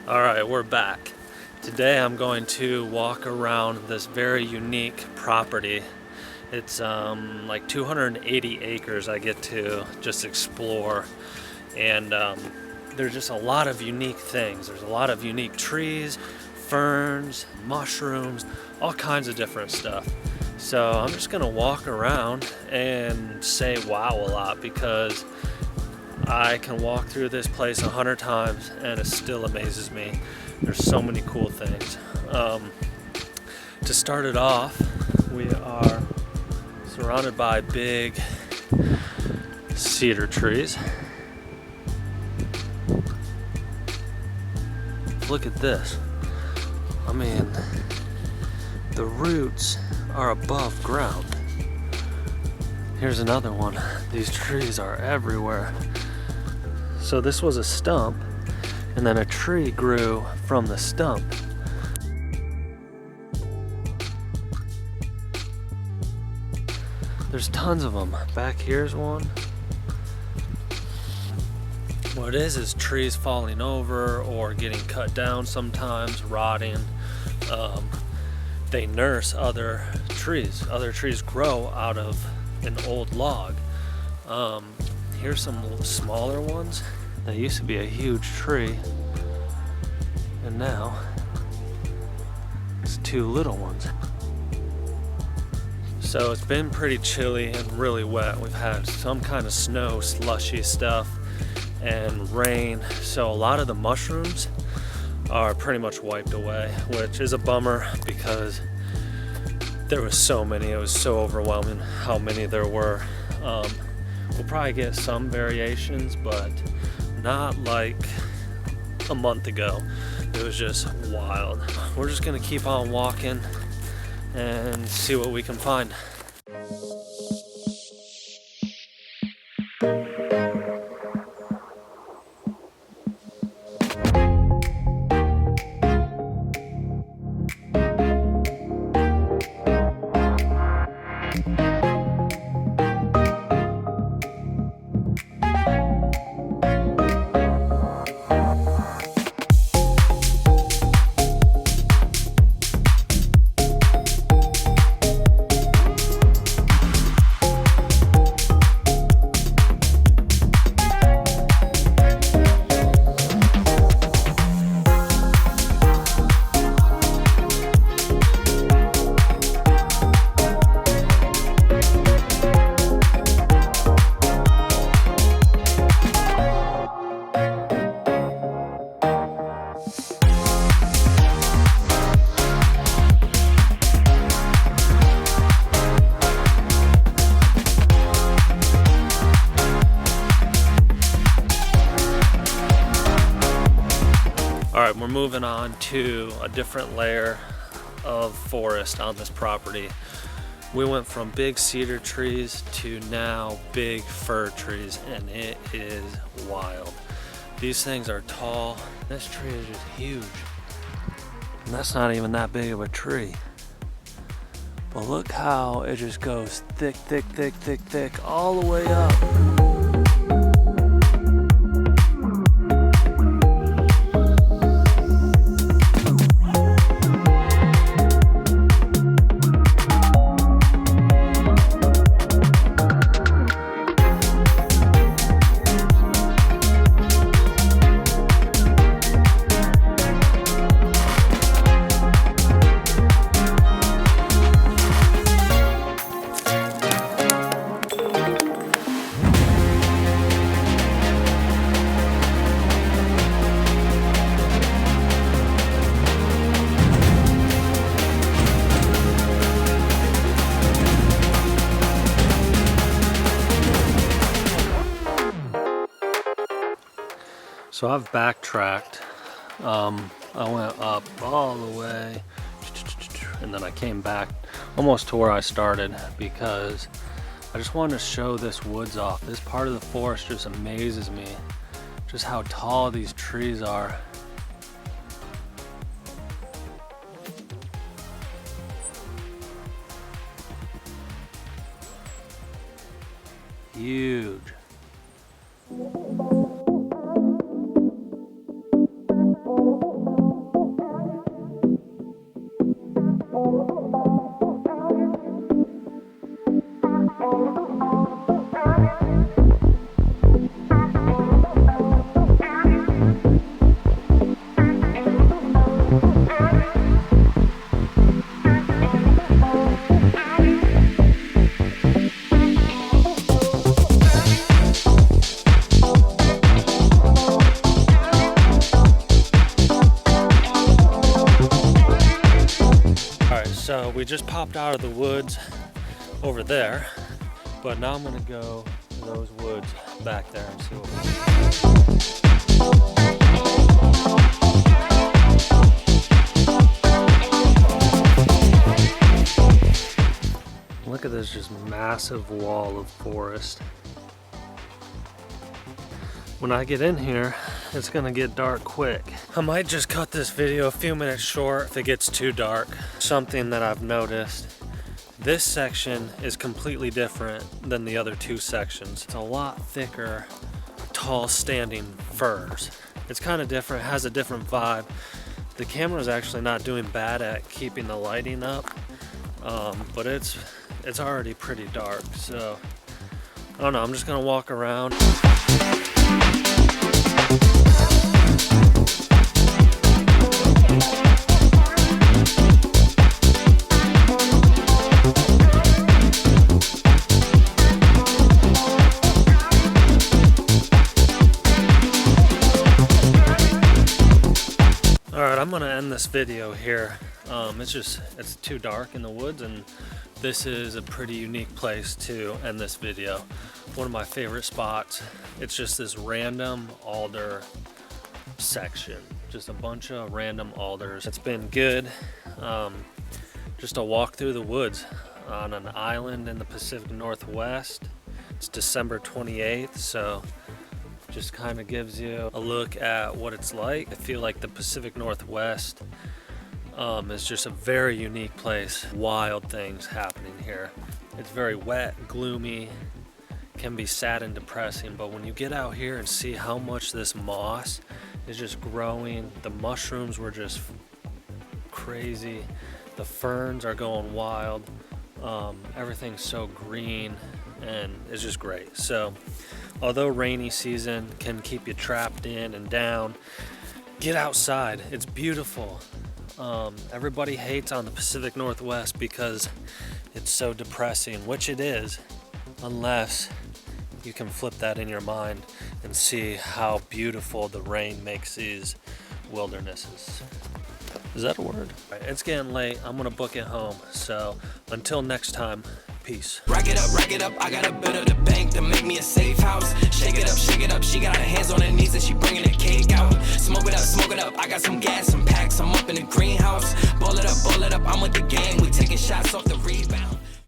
All right, we're back. Today I'm going to walk around this very unique property. It's like 280 acres I get to just explore, and there's just a lot of unique things. There's a lot of unique trees, ferns, mushrooms, all kinds of different stuff. So I'm just gonna walk around and say wow a lot, because I can walk through this place 100 times and it still amazes me. There's so many cool things. To start it off, we are surrounded by big cedar trees. Look at this. I mean, the roots are above ground. Here's another one. These trees are everywhere. So this was a stump, and then a tree grew from the stump. There's tons of them. Back here's one. What it is trees falling over or getting cut down sometimes, rotting. They nurse other trees. Other trees grow out of an old log. Here's some smaller ones. That used to be a huge tree, and now it's two little ones. So it's been pretty chilly and really wet. We've had some kind of snow, slushy stuff, and rain. So a lot of the mushrooms are pretty much wiped away, which is a bummer because there was so many. It was so overwhelming how many there were. We'll probably get some variations, but not like a month ago. It was just wild. We're just gonna keep on walking and see what we can find. Alright, we're moving on to a different layer of forest on this property. We went from big cedar trees to now big fir trees, and it is wild. These things are tall. This tree is just huge. And that's not even that big of a tree. But look how it just goes thick, thick, thick, thick, thick, all the way up. So I've backtracked. I went up all the way, and then I came back almost to where I started because I just wanted to show this woods off. This part of the forest just amazes me, just how tall these trees are. Huge. So we just popped out of the woods over there, but now I'm gonna go to those woods back there and see what we Look at this just massive wall of forest. When I get in here, it's gonna get dark quick. I might just cut this video a few minutes short if it gets too dark. Something that I've noticed, this section is completely different than the other two sections. It's a lot thicker, tall standing firs. It's kind of different, has a different vibe. The camera's actually not doing bad at keeping the lighting up, but it's already pretty dark. So I don't know, I'm just gonna walk around. Alright, I'm gonna end this video here. It's too dark in the woods, and this is a pretty unique place to end this video. One of my favorite spots. It's just this random alder section. Just a bunch of random alders. It's been good. Just a walk through the woods on an island in the Pacific Northwest. It's December 28th, so just kind of gives you a look at what it's like. I feel like the Pacific Northwest is just a very unique place. Wild things happening here. It's very wet, gloomy, can be sad and depressing, but when you get out here and see how much this moss is just growing, the mushrooms were just crazy, the ferns are going wild, everything's so green, and it's just great. So although rainy season can keep you trapped in and down, get outside. It's beautiful. Everybody hates on the Pacific Northwest because it's so depressing, which it is, unless you can flip that in your mind and see how beautiful the rain makes these wildernesses. Is that a word? It's getting late. I'm gonna book it home. So until next time, peace. Rack it up, I got a bit of the bank to make me a safe house. Shake it up, she got her hands on her knees and she bringing the cake out. Smoke it up, I got some gas, some packs, I'm up in the greenhouse. Ball it up, I'm with the gang, we taking shots off the rebound.